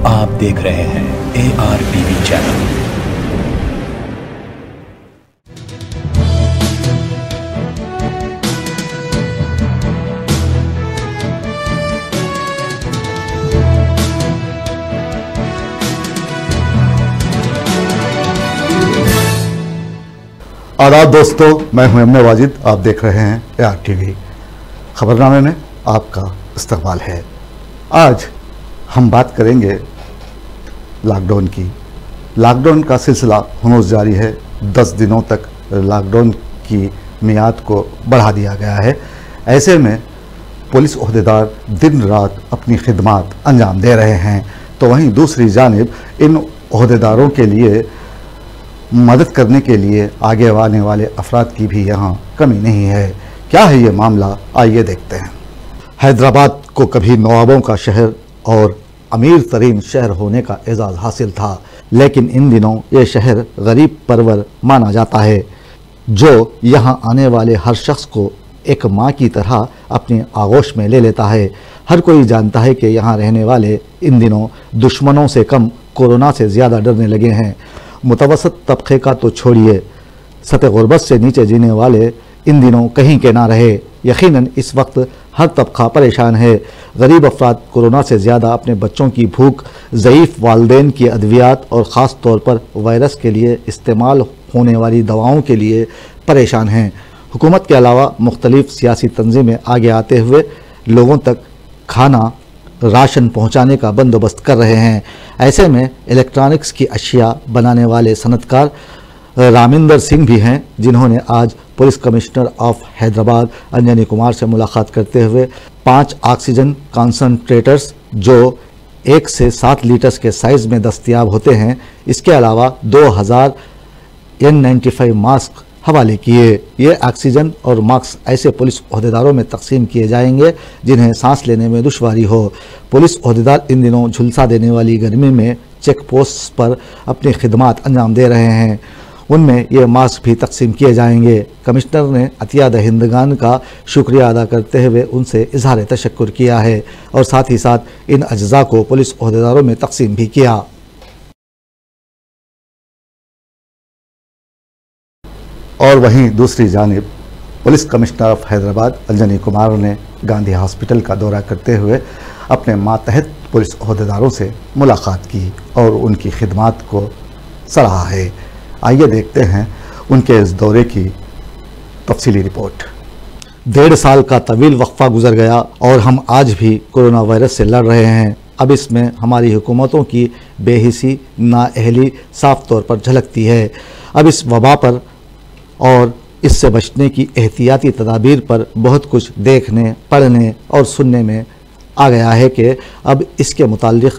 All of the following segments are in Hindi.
आप देख रहे हैं ARTV चैनल। आदाब दोस्तों, मैं हूं एमने वाजिद। आप देख रहे हैं ARTV। खबरनामे में आपका इस्तकबाल है। आज हम बात करेंगे लॉकडाउन की। लॉकडाउन का सिलसिला हनूज जारी है। 10 दिनों तक लॉकडाउन की मियाद को बढ़ा दिया गया है। ऐसे में पुलिस ओहदेदार दिन रात अपनी खिदमत अंजाम दे रहे हैं, तो वहीं दूसरी जानिब इन ओहदेदारों के लिए मदद करने के लिए आगे आने वाले अफराद की भी यहाँ कमी नहीं है। क्या है ये मामला, आइए देखते हैं। हैदराबाद को कभी नवाबों का शहर और अमीर तरीन शहर होने का एजाज़ हासिल था, लेकिन इन दिनों ये शहर गरीब परवर माना जाता है, जो यहाँ आने वाले हर शख्स को एक माँ की तरह अपने आगोश में ले लेता है। हर कोई जानता है कि यहाँ रहने वाले इन दिनों दुश्मनों से कम कोरोना से ज़्यादा डरने लगे हैं। मुतवसत तबके का तो छोड़िए, सतह गुर्बत से नीचे जीने वाले इन दिनों कहीं के ना रहे। यकीनन इस वक्त हर तबका परेशान है। गरीब अफराद कोरोना से ज़्यादा अपने बच्चों की भूख, ज़ईफ़ वालदेन की अद्वियात और ख़ास तौर पर वायरस के लिए इस्तेमाल होने वाली दवाओं के लिए परेशान हैं। हुकूमत के अलावा मुख्तलिफ़ सियासी तंजीमें आगे आते हुए लोगों तक खाना राशन पहुंचाने का बंदोबस्त कर रहे हैं। ऐसे में इलेक्ट्रॉनिक्स की अशिया बनाने वाले सनतकार रामिंदर सिंह भी हैं, जिन्होंने आज police commissioner of Hyderabad Anjani Kumar से मुलाकात करते हुए 5 ऑक्सीजन कॉन्सनट्रेटर्स जो 1 से 7 लीटर्स के साइज़ में दस्तयाब होते हैं, इसके अलावा 2000 N95 मास्क हवाले किए। ये ऑक्सीजन और मास्क ऐसे पुलिस ओहदेदारों में तकसीम किए जाएंगे जिन्हें सांस लेने में दुश्वारी हो। पुलिस ओहदेदार इन दिनों झुलसा देने वाली गर्मी में चेक पोस्ट पर अपनी खिदमत अंजाम दे रहे हैं, उनमें ये मास्क भी तकसीम किए जाएंगे। कमिश्नर ने अतिया दहिंदगान का शुक्रिया अदा करते हुए उनसे इजहार तशक्कुर किया है और साथ ही साथ इन अज्जा को पुलिस ओहदेदारों में तकसीम भी किया। और वहीं दूसरी जानिब police commissioner of Hyderabad Anjani Kumar ने गांधी हॉस्पिटल का दौरा करते हुए अपने मातहत पुलिस ओहदेदारों से मुलाकात की और उनकी खिदमत को सराहा है। आइए देखते हैं उनके इस दौरे की तफसीली रिपोर्ट। 1.5 साल का तवील वक्फा गुजर गया और हम आज भी कोरोना वायरस से लड़ रहे हैं। अब इसमें हमारी हुकूमतों की बेहिसी, नाअहली साफ तौर पर झलकती है। अब इस वबा पर और इससे बचने की एहतियाती तदाबीर पर बहुत कुछ देखने, पढ़ने और सुनने में आ गया है कि अब इसके मुताल्लिक़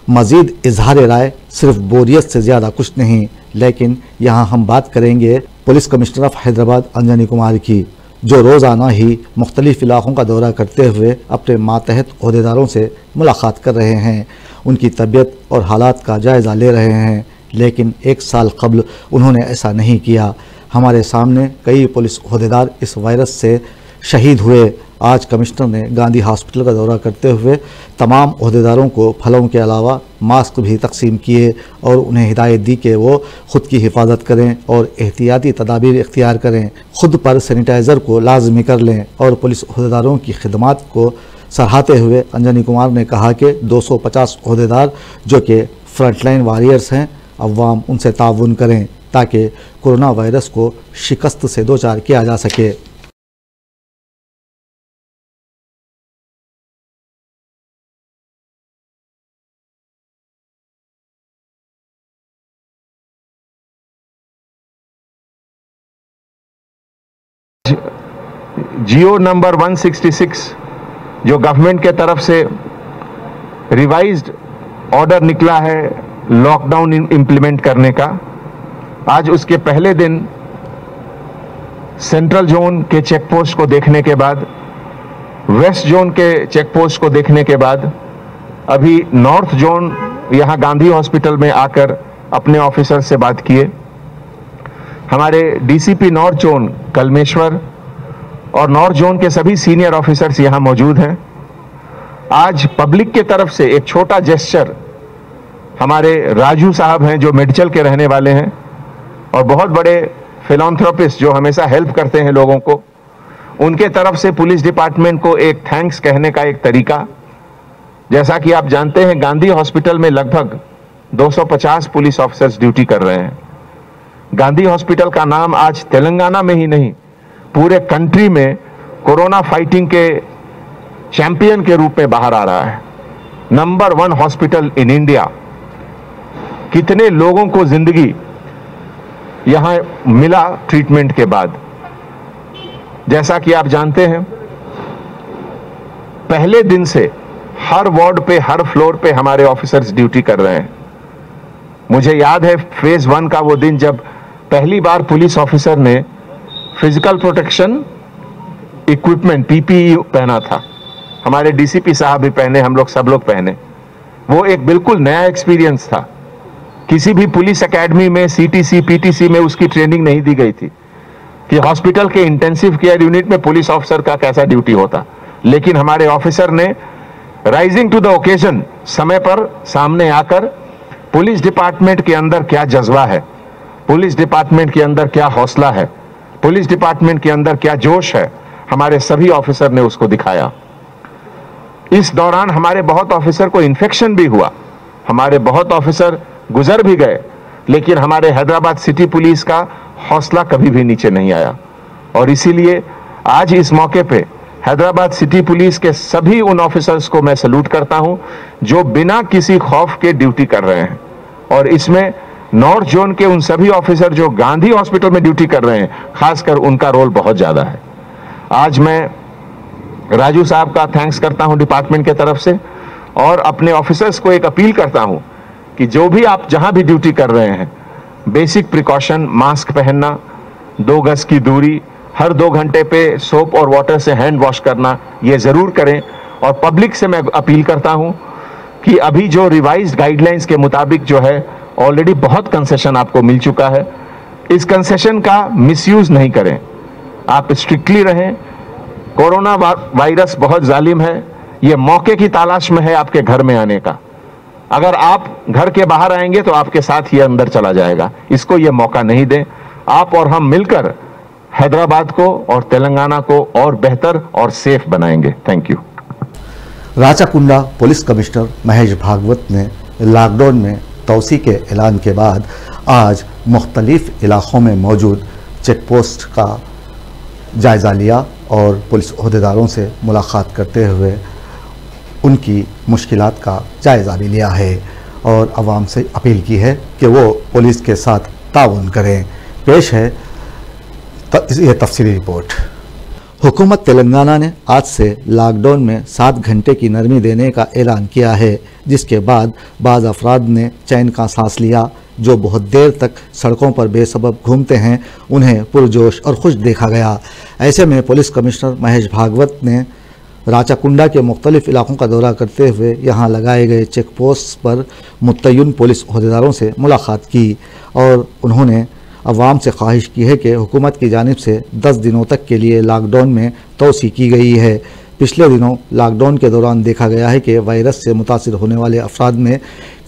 मज़ीद इजहार राय सिर्फ बोरियत से ज़्यादा कुछ नहीं। लेकिन यहाँ हम बात करेंगे police commissioner of Hyderabad Anjani Kumar की, जो रोज़ाना ही मुख्तलिफ़ इलाक़ों का दौरा करते हुए अपने मातहत ओहदेदारों से मुलाकात कर रहे हैं, उनकी तबीयत और हालात का जायज़ा ले रहे हैं। लेकिन 1 साल कबल उन्होंने ऐसा नहीं किया। हमारे सामने कई पुलिस ओहदेदार इस वायरस से शहीद हुए। आज कमिश्नर ने गांधी हॉस्पिटल का दौरा करते हुए तमाम ओहदेदारों को फलों के अलावा मास्क भी तकसीम किए और उन्हें हिदायत दी कि वो ख़ुद की हिफाजत करें और एहतियाती तदाबीर इख्तियार करें, ख़ुद पर सैनिटाइज़र को लाजमी कर लें। और पुलिस ओहदेदारों की खिदमत को सराहते हुए अंजनी कुमार ने कहा कि 250 ओहदेदार जो कि फ्रंटलाइन वॉरियर्स हैं, अवाम उनसे ताउन करें ताकि कोरोना वायरस को शिकस्त से दोचार किया जा सके। जियो नंबर 166 जो गवर्नमेंट के तरफ से रिवाइज्ड ऑर्डर निकला है लॉकडाउन इम्प्लीमेंट करने का, आज उसके पहले दिन सेंट्रल जोन के चेक पोस्ट को देखने के बाद, वेस्ट जोन के चेक पोस्ट को देखने के बाद अभी नॉर्थ जोन यहाँ गांधी हॉस्पिटल में आकर अपने ऑफिसर से बात किए। हमारे डीसीपी नॉर्थ जोन कलमेश्वर और नॉर्थ जोन के सभी सीनियर ऑफिसर्स यहां मौजूद हैं। आज पब्लिक के तरफ से एक छोटा जेस्चर हमारे राजू साहब हैं जो मेडचल के रहने वाले हैं और बहुत बड़े फिलॉन्थ्रोपिस्ट जो हमेशा हेल्प करते हैं लोगों को, उनके तरफ से पुलिस डिपार्टमेंट को एक थैंक्स कहने का एक तरीका। जैसा कि आप जानते हैं, गांधी हॉस्पिटल में लगभग 250 पुलिस ऑफिसर्स ड्यूटी कर रहे हैं। गांधी हॉस्पिटल का नाम आज तेलंगाना में ही नहीं, पूरे कंट्री में कोरोना फाइटिंग के चैंपियन के रूप में बाहर आ रहा है। Number 1 hospital in India. कितने लोगों को जिंदगी यहां मिला ट्रीटमेंट के बाद। जैसा कि आप जानते हैं, पहले दिन से हर वार्ड पे, हर फ्लोर पे हमारे ऑफिसर्स ड्यूटी कर रहे हैं। मुझे याद है फेज 1 का वो दिन जब पहली बार पुलिस ऑफिसर ने फिजिकल प्रोटेक्शन इक्विपमेंट पीपीई पहना था। हमारे डीसीपी साहब भी पहने, हम लोग सब लोग पहने। वो एक बिल्कुल नया एक्सपीरियंस था। किसी भी पुलिस एकेडमी में, सीटीसी, पीटीसी में उसकी ट्रेनिंग नहीं दी गई थी कि हॉस्पिटल के इंटेंसिव केयर यूनिट में पुलिस ऑफिसर का कैसा ड्यूटी होता। लेकिन हमारे ऑफिसर ने राइजिंग टू द ओकेजन, समय पर सामने आकर पुलिस डिपार्टमेंट के अंदर क्या जज्बा है, पुलिस डिपार्टमेंट के अंदर क्या हौसला है, पुलिस डिपार्टमेंट के अंदर क्या जोश है, हमारे सभी ऑफिसर ने उसको दिखाया। इस दौरान हमारे बहुत ऑफिसर को इन्फेक्शन भी हुआ, हमारे बहुत ऑफिसर गुजर भी गए, लेकिन हमारे हैदराबाद सिटी पुलिस का हौसला कभी भी नीचे नहीं आया। और इसीलिए आज इस मौके पे हैदराबाद सिटी पुलिस के सभी उन ऑफिसर्स को मैं सैल्यूट करता हूं जो बिना किसी खौफ के ड्यूटी कर रहे हैं। और इसमें नॉर्थ जोन के उन सभी ऑफिसर जो गांधी हॉस्पिटल में ड्यूटी कर रहे हैं, खासकर उनका रोल बहुत ज्यादा है। आज मैं राजू साहब का थैंक्स करता हूं डिपार्टमेंट के तरफ से, और अपने ऑफिसर्स को एक अपील करता हूं कि जो भी आप जहां भी ड्यूटी कर रहे हैं, बेसिक प्रिकॉशन, मास्क पहनना, 2 गज की दूरी, हर 2 घंटे पे सोप और वाटर से हैंड वॉश करना, ये जरूर करें। और पब्लिक से मैं अपील करता हूं कि अभी जो रिवाइज्ड गाइडलाइंस के मुताबिक जो है, ऑलरेडी बहुत कंसेशन आपको मिल चुका है। इस कंसेशन का मिसयूज नहीं करें, आप स्ट्रिक्टली रहें। कोरोना वायरस बहुत जालिम है, ये मौके की तलाश में है आपके घर में आने का। अगर आप घर के बाहर आएंगे तो आपके साथ ही अंदर चला जाएगा। इसको ये मौका नहीं दें। आप और हम मिलकर हैदराबाद को और तेलंगाना को और बेहतर और सेफ बनाएंगे। Thank you. Rachakonda police commissioner Mahesh Bhagwat ने लॉकडाउन में तोसी के ऐलान के बाद आज मुख्तलिफ इलाकों में मौजूद चेक पोस्ट का जायज़ा लिया और पुलिस ओहदेदारों से मुलाकात करते हुए उनकी मुश्किलात का जायज़ा भी लिया है और आवाम से अपील की है कि वो पुलिस के साथ ताउन करें। पेश है ये तफसीली रिपोर्ट। हुकूमत तेलंगाना ने आज से लॉकडाउन में 7 घंटे की नरमी देने का ऐलान किया है, जिसके बाद बाज़ अफराद ने चैन का सांस लिया। जो बहुत देर तक सड़कों पर बेसबब घूमते हैं, उन्हें पुरजोश और खुश देखा गया। ऐसे में पुलिस कमिश्नर महेश भागवत ने राचाकुंडा के मुख्तलिफ इलाकों का दौरा करते हुए यहाँ लगाए गए चेक पोस्ट पर मुतय्यन पुलिस ओहदेदारों से मुलाकात की और उन्होंने अवाम से ख्वाहिश की है कि हुकूमत की जानिब से 10 दिनों तक के लिए लॉकडाउन में तोसी की गई है। पिछले दिनों लॉकडाउन के दौरान देखा गया है कि वायरस से मुतासिर होने वाले अफराद में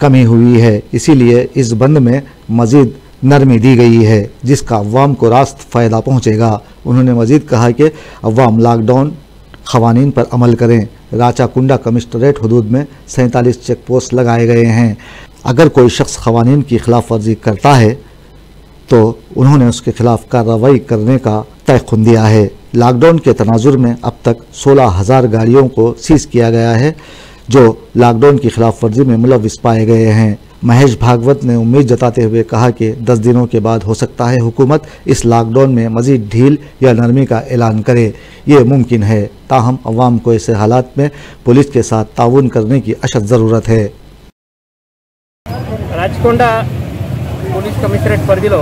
कमी हुई है, इसीलिए इस बंद में मज़ीद नरमी दी गई है जिसका अवाम को रास्त फ़ायदा पहुँचेगा। उन्होंने मज़ीद कहा कि अवाम लॉकडाउन क़वानीन पर अमल करें। राचाकुंडा कमिश्नरेट हदूद में 47 चेक पोस्ट लगाए गए हैं। अगर कोई शख्स क़वानीन की खिलाफ वर्जी करता है तो उन्होंने उसके खिलाफ कार्रवाई करने का तयख़ुन दिया है। लॉकडाउन के तनाजुर में अब तक 16,000 गाड़ियों को सीज़ किया गया है जो लॉकडाउन की खिलाफ वर्जी में मुलव्विस पाए गए हैं। महेश भागवत ने उम्मीद जताते हुए कहा कि 10 दिनों के बाद हो सकता है हुकूमत इस लॉकडाउन में मज़ीद ढील या नरमी का ऐलान करे। ये मुमकिन है, ताहम अवाम को ऐसे हालात में पुलिस के साथ ताउन करने की अशद ज़रूरत है। राचकोंडा పోలీస్ కమిషనరేట్ పరిధిలో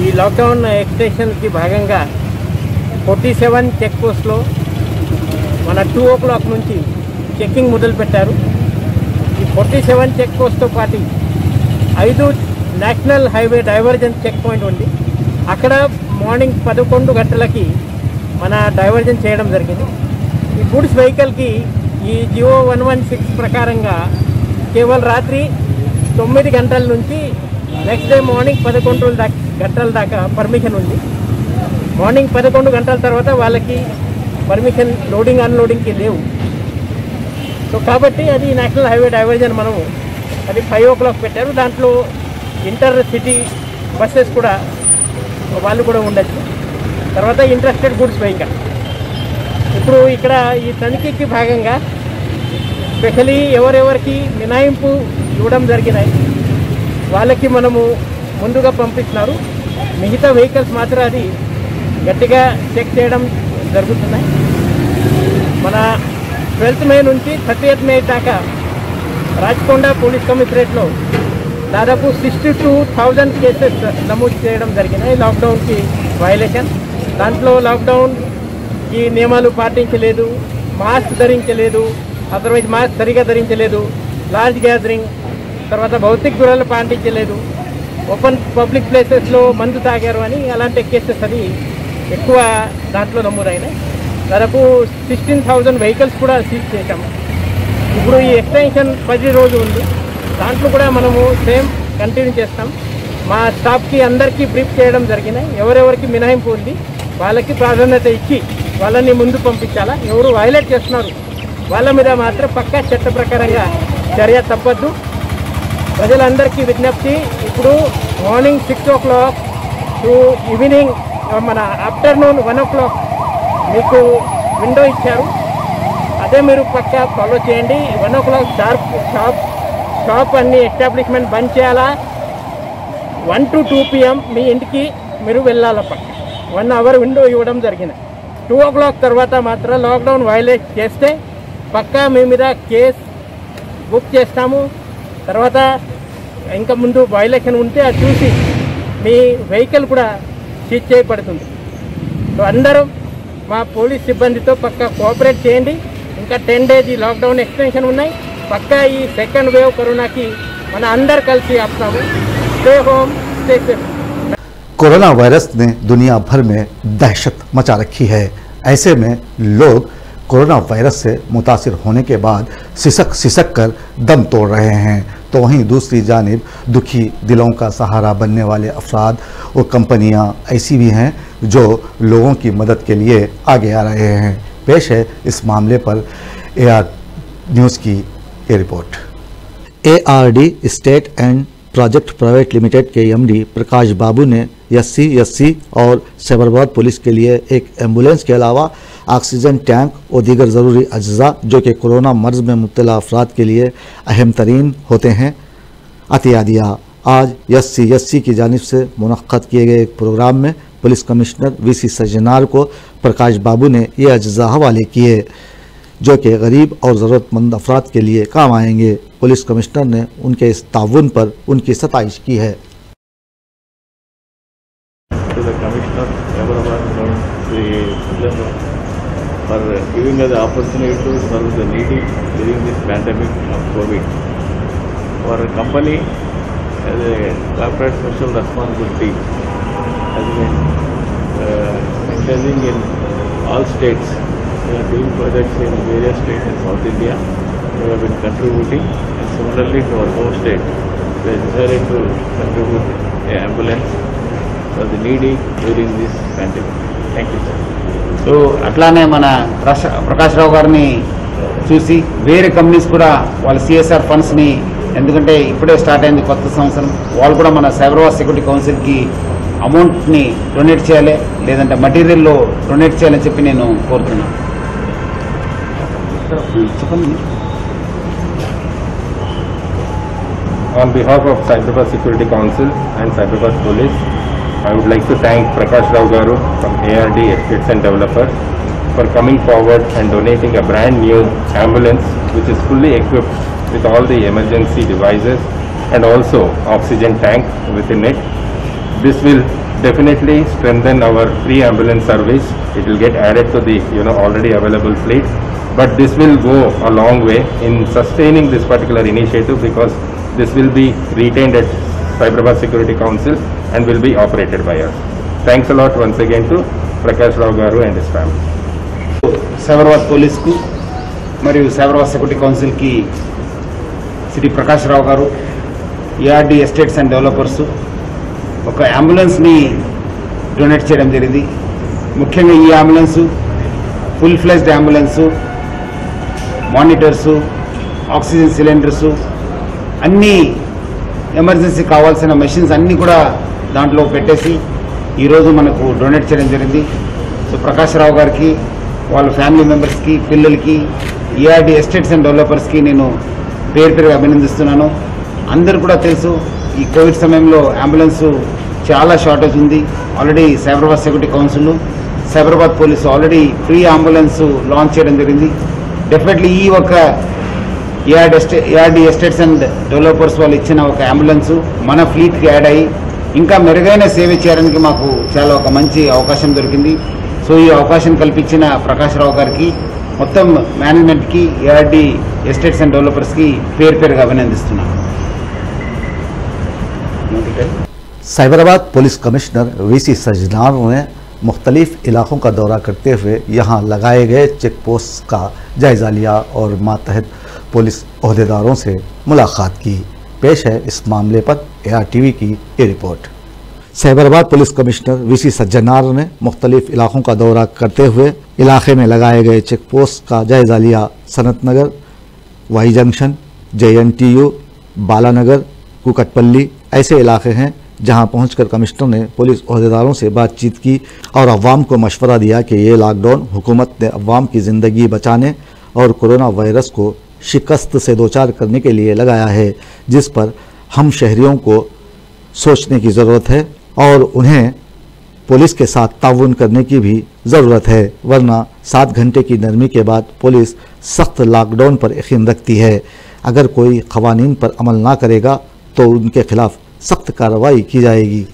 ఈ లాక్డౌన్ ఎక్స్టెన్షన్కి భాగంగా 47 చెక్ పోస్ట్లో మన 2 o'clock నుంచి చెక్కింగ్ మొదలుపెట్టారు। ఈ 47 చెక్ పోస్ట్తో పాటు 5 national highway diversion check point ఉంది। అక్కడ మార్నింగ్ 11 గంటలకి మన డైవర్జన్ చేయడం జరిగింది। ఈ గూడ్స్ వెహికల్కి ఈ జియో 116 ప్రకారంగా కేవలం రాత్రి 9 గంటల నుంచి నెక్స్ట్ డే మార్నింగ్ 11 గంటల దాకా పర్మిషన్ ఉంది. మార్నింగ్ 11 గంటల తర్వాత వాళ్ళకి పర్మిషన్ లోడింగ్ అన్లోడింగ్కి లేవు. సో కాబట్టి అది నేషనల్ హైవే డైవర్జన్ మనము అది 5 o'clock పెట్టారు. దాంట్లో ఇంటర్ సిటీ బస్సెస్ కూడా వాళ్ళు కూడా ఉండొచ్చు. తర్వాత ఇంట్రెస్టెడ్ గుడ్స్ వెహికల్. ఇప్పుడు ఇక్కడ ఈ తనిఖీకి భాగంగా స్పెషలీ ఎవరెవరికి మినహాయింపు ఇవ్వడం జరిగినాయి వాళ్ళకి మనము ముందుగా పంపిస్తున్నారు. మిగతా వెహికల్స్ మాత్రం అది గట్టిగా చెక్ చేయడం జరుగుతున్నాయి. మన 12th May నుంచి 30th May దాకా రాచకొండ పోలీస్ కమిషనరేట్లో దాదాపు 62,000 కేసెస్ నమోదు చేయడం జరిగినాయి. లాక్డౌన్కి వైలేషన్. దాంట్లో లాక్డౌన్ ఈ నియమాలు పాటించలేదు, మాస్క్ ధరించలేదు, అదర్వైజ్ మాస్క్ సరిగా ధరించలేదు, లార్జ్ గ్యాదరింగ్, తర్వాత భౌతిక దూరాలు పాటించలేదు, ఓపెన్ పబ్లిక్ ప్లేసెస్లో మందు తాగారు అని అలాంటి కేసెస్ అది ఎక్కువ దాంట్లో నమోదైనాయి. దాదాపు 16,000 వెహికల్స్ కూడా సీజ్ చేశాము. ఇప్పుడు ఈ ఎక్స్టెన్షన్ 10 రోజులు ఉంది. దాంట్లో కూడా మనము సేమ్ కంటిన్యూ చేస్తాం. మా స్టాఫ్కి అందరికీ బ్రీఫ్ చేయడం జరిగినాయి. ఎవరెవరికి మినహాయింపు ఉంది వాళ్ళకి ప్రాధాన్యత ఇచ్చి వాళ్ళని ముందు పంపించాలా. ఎవరు వైలేట్ చేస్తున్నారు వాళ్ళ మీద మాత్రం పక్కా చట్ట ప్రకారంగా చర్య తప్పద్దు. ప్రజలందరికీ విజ్ఞప్తి, ఇప్పుడు మార్నింగ్ 6 o'clock టు ఈవినింగ్ మన ఆఫ్టర్నూన్ 1 o'clock మీకు విండో ఇచ్చారు. అదే మీరు పక్కా ఫాలో చేయండి. 1 o'clock షాప్ అన్ని ఎస్టాబ్లిష్మెంట్ బంద్ చేయాలా. 1 to 2 PM మీ ఇంటికి మీరు వెళ్ళాలా. పక్క 1 hour విండో ఇవ్వడం జరిగింది. 2 o'clock తర్వాత మాత్రం లాక్డౌన్ వైలేట్ చేస్తే పక్కా మీ మీద కేస్ బుక్ చేస్తాము. తర్వాత ఇంకా ముందు వైలేషన్ ఉంటే అది చూసి మీ వెహికల్ కూడా సీజ్ చేయబడుతుంది. సో అందరూ మా పోలీస్ సిబ్బందితో పక్కా కోఆపరేట్ చేయండి. ఇంకా 10 days ఈ లాక్డౌన్ ఎక్స్టెన్షన్ ఉన్నాయి. పక్కా ఈ సెకండ్ వేవ్ కరోనాకి మన అందరు కలిసి ఆపుతాము. Stay home, stay safe. Corona virus ने दुनिया भर में दहशत मचा रखी है। ऐसे में लोग कोरोना वायरस से मुतासिर होने के बाद सिसक कर दम तोड़ रहे हैं, तो वहीं दूसरी जानिब दुखी दिलों का सहारा बनने वाले अफराद और कंपनियां ऐसी भी हैं जो लोगों की मदद के लिए आगे आ रहे हैं। पेश है इस मामले पर AR न्यूज़ की ये report. ARD state and project private limited के MD प्रकाश बाबू ने SC और साइबराबाद पुलिस के लिए एक एम्बुलेंस के अलावा ऑक्सीजन टैंक और दीगर ज़रूरी अज्जा जो कि कोरोना मर्ज़ में मुब्तला अफराद के लिए अहम तरीन होते हैं अतिया दिया। आज SC की जानिब से मुनक्कद किए गए एक प्रोग्राम में पुलिस कमिश्नर VC सज्जनार को प्रकाश बाबू ने ये अज्जा हवाले किए जो कि गरीब और ज़रूरतमंद अफराद के लिए काम आएंगे। पुलिस कमिश्नर ने उनके इस ताउन पर उनकी सताइश की है। To the Commissioner, Hyderabad, for giving us the opportunity to serve the needy during this pandemic of COVID. Our company has a corporate social responsibility, has been engaging in all states. We are doing projects in various states in South India. We have been contributing, and similarly to our home state, we have decided to contribute an ambulance for the needy during this pandemic. Thank you, sir. So అట్లానే మన ప్రకాష్ రావు గారిని చూసి వేరే కంపెనీస్ కూడా వాళ్ళ CSR ఫండ్స్ని, ఎందుకంటే ఇప్పుడే స్టార్ట్ అయింది కొత్త సంవత్సరం, వాళ్ళు కూడా మన సైబరాబాద్ సెక్యూరిటీ కౌన్సిల్కి అమౌంట్ని డొనేట్ చేయాలి, లేదంటే మటీరియల్లో డొనేట్ చేయాలని చెప్పి నేను కోరుతున్నాను. On behalf of Cyberabad Security Council and Cyberabad Police, I would like to thank Prakash Rao Garu from ARD Estates and Developers for coming forward and donating a brand new ambulance which is fully equipped with all the emergency devices and also oxygen tank within it. This will definitely strengthen our free ambulance service. It will get added to the already available fleet, but this will go a long way in sustaining this particular initiative because this will be retained at Cyberabad Security Council and will be operated by us. Thanks a lot once again to Prakash Rao Garu and his family. Cyberabad పోలీస్కు మరియు సైబరాబాద్ సెక్యూరిటీ కౌన్సిల్కి శ్రీ ప్రకాష్ రావు గారు ఏఆర్డి ఎస్టేట్స్ అండ్ డెవలపర్స్ ఒక అంబులెన్స్ని డొనేట్ చేయడం జరిగింది. ముఖ్యంగా ఈ ambulance full fledged ambulance, monitors, oxygen cylinders, అన్నీ ఎమర్జెన్సీ కావాల్సిన మెషిన్స్ అన్నీ కూడా దాంట్లో పెట్టేసి ఈరోజు మనకు డొనేట్ చేయడం జరిగింది. సో ప్రకాష్ రావు గారికి, వాళ్ళ ఫ్యామిలీ మెంబర్స్కి, పిల్లలకి, ఏఆర్డి ఎస్టేట్స్ అండ్ డెవలపర్స్కి నేను పేరుగా అభినందిస్తున్నాను. అందరూ కూడా తెలుసు ఈ కోవిడ్ సమయంలో అంబులెన్స్ చాలా షార్టేజ్ ఉంది. Already Cyberabad security council, Cyberabad police already free ambulance launch చేయడం జరిగింది. డెఫినెట్లీ ఈ ఒక ఏఆర్డి ఎస్టేట్స్ అండ్ డెవలపర్స్ వాళ్ళు ఇచ్చిన ఒక అంబులెన్స్ మన ఫ్లీట్కి యాడ్ అయ్యి ఇంకా మెరుగైన సేవ చేయడానికి మాకు చాలా ఒక మంచి అవకాశం దొరికింది. సో ఈ అవకాశం కల్పించిన ప్రకాష్ రావు గారికి, మొత్తం మేనేజ్మెంట్కి, ఏఆర్డి ఎస్టేట్స్ అండ్ డెవలపర్స్కి పేరుగా అభినందిస్తున్నాను. Cyberabad police commissioner VC Sajjanar ने मुख्तलिफ इलाकों का दौरा करते हुए यहाँ लगाए गए चेक पोस्ट का जायज़ा लिया और मातहत पुलिस ओहदेदारों से मुलाकात की। पेश है इस मामले पर ARTV की ये report. Cyberabad police commissioner VC Sajjanar ने मुख्तलिफ इलाकों का दौरा करते हुए इलाके में लगाए गए चेक पोस्ट का जायज़ा लिया। Sanath Nagar, Y junction, JNTU, Balanagar, Kukatpally ऐसे इलाके हैं जहां पहुंचकर कमिश्नर ने पुलिस ओहदेदारों से बातचीत की और अवाम को मशवरा दिया कि ये लॉकडाउन हुकूमत ने अवाम की ज़िंदगी बचाने और कोरोना वायरस को शिकस्त से दोचार करने के लिए लगाया है, जिस पर हम शहरियों को सोचने की ज़रूरत है और उन्हें पुलिस के साथ ताउन करने की भी ज़रूरत है, वरना 7 घंटे की नरमी के बाद पुलिस सख्त लॉकडाउन पर यकीन रखती है। अगर कोई क़वानीन पर अमल ना करेगा तो उनके खिलाफ सख्त कार्रवाई की जाएगी।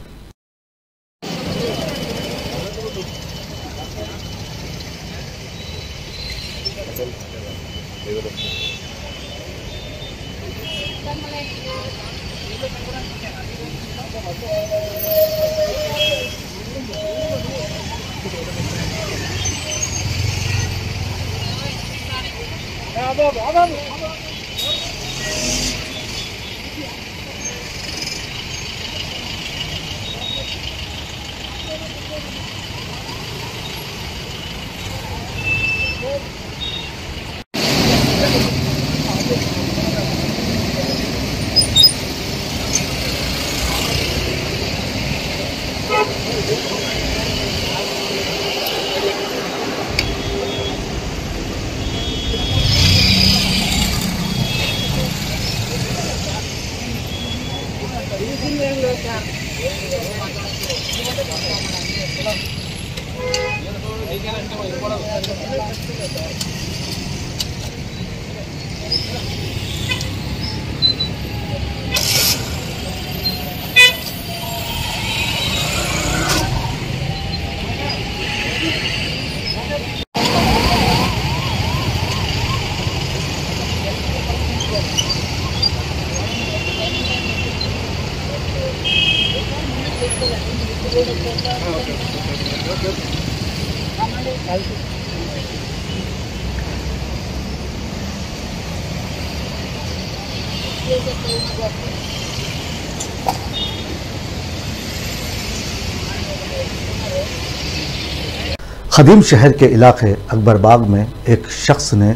खदीम शहर के इलाके अकबरबाग में एक शख्स ने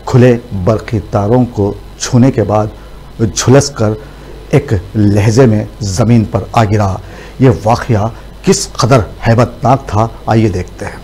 खुले बरक़ी तारों को छूने के बाद झुलस कर एक लहजे में ज़मीन पर आ गिरा। ये वाक़या किस कदर हैबतनाक था, आइए देखते हैं।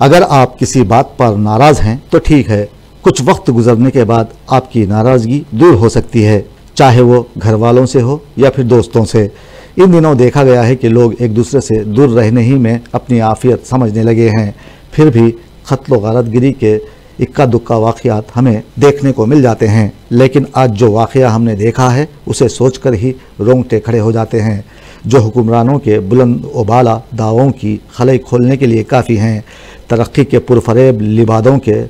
अगर आप किसी बात पर नाराज़ हैं तो ठीक है, कुछ वक्त गुजरने के बाद आपकी नाराज़गी दूर हो सकती है, चाहे वो घर वालों से हो या फिर दोस्तों से। इन दिनों देखा गया है कि लोग एक दूसरे से दूर रहने ही में अपनी आफियत समझने लगे हैं, फिर भी क़त्ल गारतगिरी के इक्का दुक्का वाक़यात हमें देखने को मिल जाते हैं। लेकिन आज जो वाक़या हमने देखा है उसे सोचकर ही रोंगटे खड़े हो जाते हैं, जो हुक्मरानों के बुलंद उबाला दावों की खलई खोलने के लिए काफ़ी हैं। तरक्की के पुरफरेब लिबादों के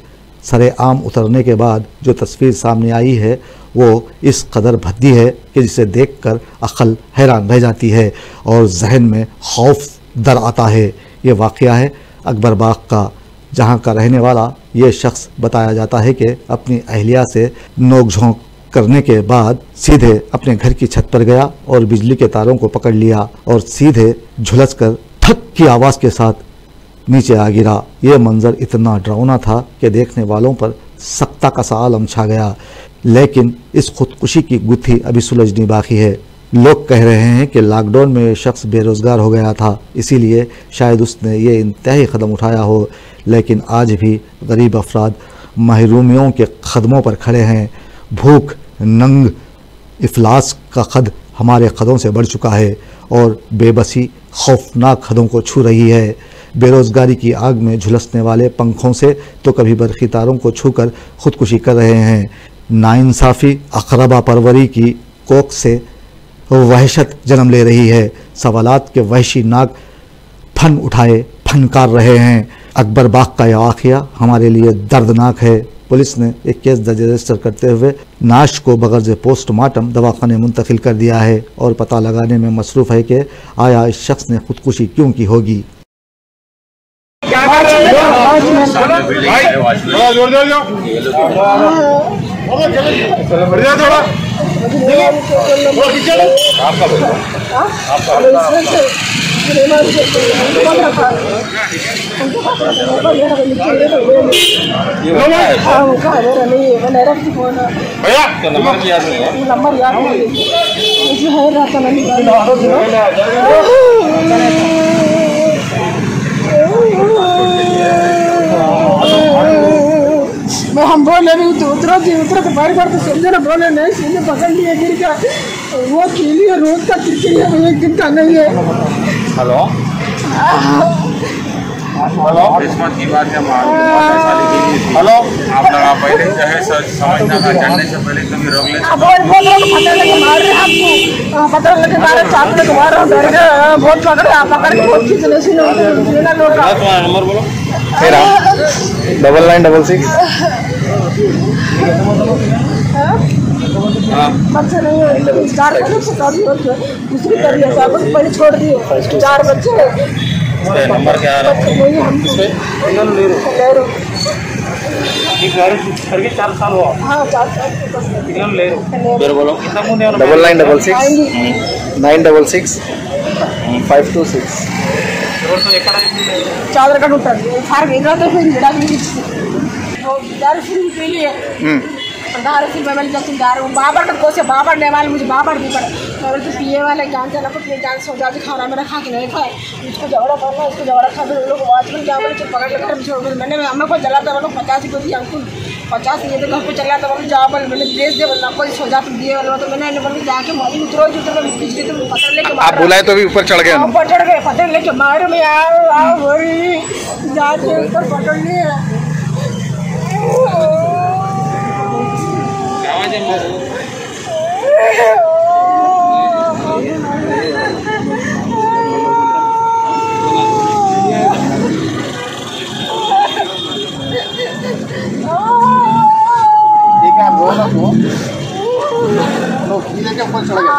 सरेआम उतरने के बाद जो तस्वीर सामने आई है वो इस कदर भद्दी है कि जिसे देखकर अक़ल हैरान रह जाती है और जहन में खौफ दर आता है। ये वाक़या है अकबरबाग का, जहाँ का रहने वाला ये शख्स बताया जाता है कि अपनी अहलिया से नोक झोंक करने के बाद सीधे अपने घर की छत पर गया और बिजली के तारों को पकड़ लिया और सीधे झुलसकर ठक की आवाज़ के साथ नीचे आ गिरा। ये मंजर इतना डरावना था कि देखने वालों पर सख्ता का सा आलम छा गया। लेकिन इस खुदकुशी की गुत्थी अभी सुलझनी बाकी है। लोग कह रहे हैं कि लॉकडाउन में शख्स बेरोज़गार हो गया था, इसीलिए शायद उसने ये इंतहाई कदम उठाया हो। लेकिन आज भी गरीब अफराद महरूमियों के कदमों पर खड़े हैं। भूख, नंग, इफलास का खद हमारे कदों से बढ़ चुका है और बेबसी खौफनाक खदों को छू रही है। बेरोज़गारी की आग में झुलसने वाले पंखों से तो कभी बरखी तारों को छूकर खुदकुशी कर रहे हैं। नाइंसाफ़ी अक़रबा परवरी की कोख से वहशत जन्म ले रही है। सवालात के वहशी नाग फन उठाए फनकार रहे हैं। अकबर बाग का यह वाक़या हमारे लिए दर्दनाक है। पुलिस ने एक केस दर्ज रजिस्टर करते हुए नाश को बगैर पोस्टमार्टम दवाखाने मुंतकिल कर दिया है और पता लगाने में मसरूफ़ है कि आया इस शख्स ने खुदकुशी क्यों की होगी। मैं हम बोले नहीं तो उतरा तो बार तो समझे ना, बोले नहीं सीधे पकड़ लिए गिर का वो खेली है, रोज का क्रिकेट है, एक दिन का नहीं है। हेलो किस्मत की बात है। हेलो आप लोग पहले जो है समझना था, जानने से पहले कभी रोक लेते। पता लगे मार रहे आपको, पता लगे मारे चाकू लगे मार रहे डर गए, बहुत पकड़े आप पकड़ के बहुत खींचने से नंबर बोलो। 9966 बच्चे नहीं है, 4 बच्चे से कभी दूसरी कर लिया साहब, पहले छोड़ दिए 4 बच्चे। नंबर क्या आ रहा है? घर के 4 साल हुआ। हाँ 4 साल ले रहे बोलो। 9966 966 526 चादर का टूटा फार भेजा तो फिर जड़ा भी वो दारू फिल्म के लिए दारू फिल्म में जाती दारू बाबर का कोसे बाबर ने वाले मुझे बाबर भी पड़ा और तो पिए वाले जान चला कुछ नहीं जान सो जाती खाना मेरा खा के नहीं खाए, इसको झगड़ा करना इसको झगड़ा खा फिर लोग आजकल क्या बोले चुप पकड़ लेकर छोड़ कर मैंने हमें को जला था वो 50 को दिया अंकुल 50 ये तो घर पे चला था वो जा बोल मैंने बेच दे बोला कोई सो जा दिए वाला तो मैंने बोल जाके मारी उतरो उतर में खींच के तुम पकड़ लेके आप बुलाए तो भी ऊपर चढ़ गए। ऊपर चढ़ गए पकड़ लेके मारो मैं आओ बोरी जाके ऊपर पकड़ लिए। ठीक है आप रो ना लो लेके ऊपर चढ़ गए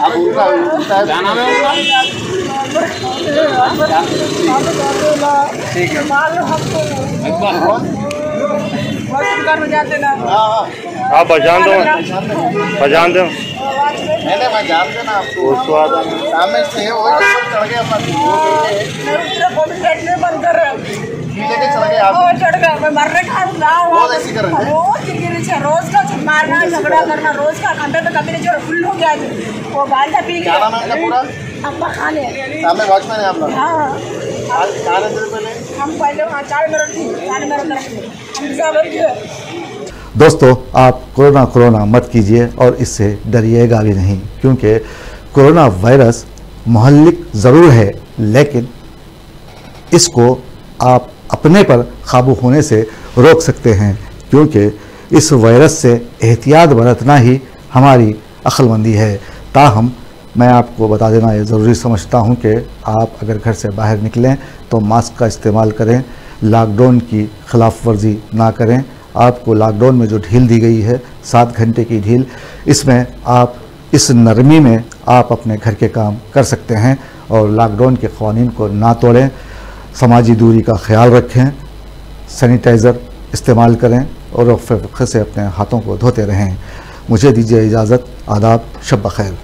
आप उल्टा है। क्या नाम है ठीक है में जाते ना आप पहचान दो मैंने मैं जानते ना आपको उसको सामने से वो चढ़ गए बंद कर लेके चढ़ गए आप चढ़ गए मैं मरने का रोज ऐसी कर रहे हैं रोज का मारना झगड़ा करना रोज का घंटे तो कभी नहीं फुल हो गया वो बाल्टा पी क्या नाम है पूरा अम्मा खाने सामने वॉचमैन है आप लोग। हाँ पहले हम पहले वहाँ 4 मिनट थी 4 मिनट हम दोस्तों आप कोरोना मत कीजिए और इससे डरिएगा भी नहीं, क्योंकि कोरोना वायरस मुहल्लिक ज़रूर है लेकिन इसको आप अपने पर काबू होने से रोक सकते हैं, क्योंकि इस वायरस से एहतियात बरतना ही हमारी अक्लमंदी है। ताहम मैं आपको बता देना ये ज़रूरी समझता हूँ कि आप अगर घर से बाहर निकलें तो मास्क का इस्तेमाल करें, लॉकडाउन की खिलाफ वर्जी ना करें। आपको लॉकडाउन में जो ढील दी गई है 7 घंटे की ढील, इसमें आप इस नरमी में आप अपने घर के काम कर सकते हैं और लॉकडाउन के क़वानीन को ना तोड़ें। समाजी दूरी का ख्याल रखें, सैनिटाइज़र इस्तेमाल करें और वक्त से अपने हाथों को धोते रहें। मुझे दीजिए इजाज़त। आदाब, शब बखैर।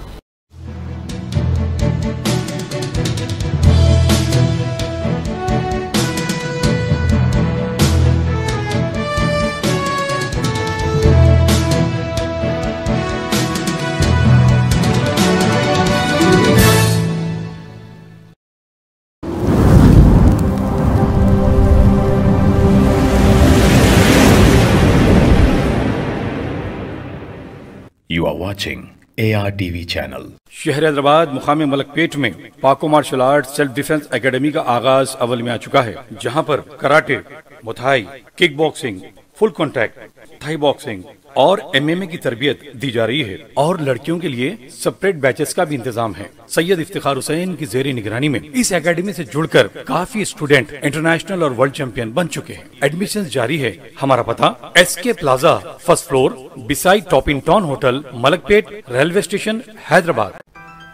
You are watching ARTV channel. शहर हैदराबाद मुकाम मलकपेट में पाको martial art self defence academy का आगाज अव्वल में आ चुका है, जहां पर karate, muay thai, kick boxing, full contact, Thai boxing और MMA की तरबियत दी जा रही है और लड़कियों के लिए सेपरेट बैचेस का भी इंतजाम है। सैयद इफ्तिखार हुसैन की जेरी निगरानी में इस एकेडमी से जुड़कर काफी स्टूडेंट इंटरनेशनल और वर्ल्ड चैंपियन बन चुके हैं। एडमिशन जारी है। हमारा पता SK plaza, first floor, beside top in town hotel, Malakpet, railway station, Hyderabad.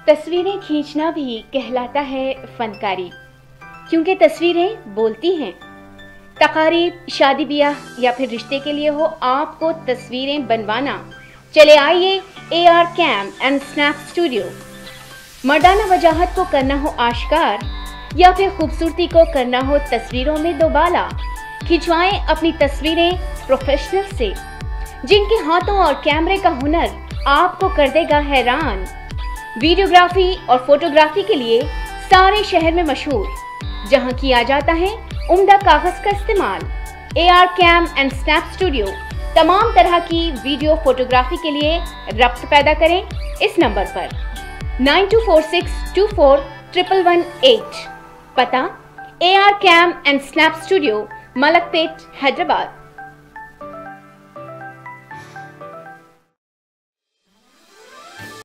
तस्वीरें खींचना भी कहलाता है फनकारी, क्योंकि तस्वीरें बोलती हैं। तकारीब, शादी ब्याह या फिर रिश्ते के लिए हो आपको तस्वीरें बनवाना, चले आइए AR cam and snap studio. मर्दाना वजाहत को करना हो आश्कार या फिर खूबसूरती को करना हो तस्वीरों में दोबाला, खिंचवाएं अपनी तस्वीरें प्रोफेशनल से, जिनके हाथों और कैमरे का हुनर आपको कर देगा हैरान। वीडियोग्राफी और फोटोग्राफी के लिए सारे शहर में मशहूर, जहां किया जाता है उम्दा कागज का इस्तेमाल। AR cam and snap studio तमाम तरह की वीडियो फोटोग्राफी के लिए रब्त पैदा करें इस नंबर पर 9246241118। पता AR cam and snap studio, Malakpet, Hyderabad.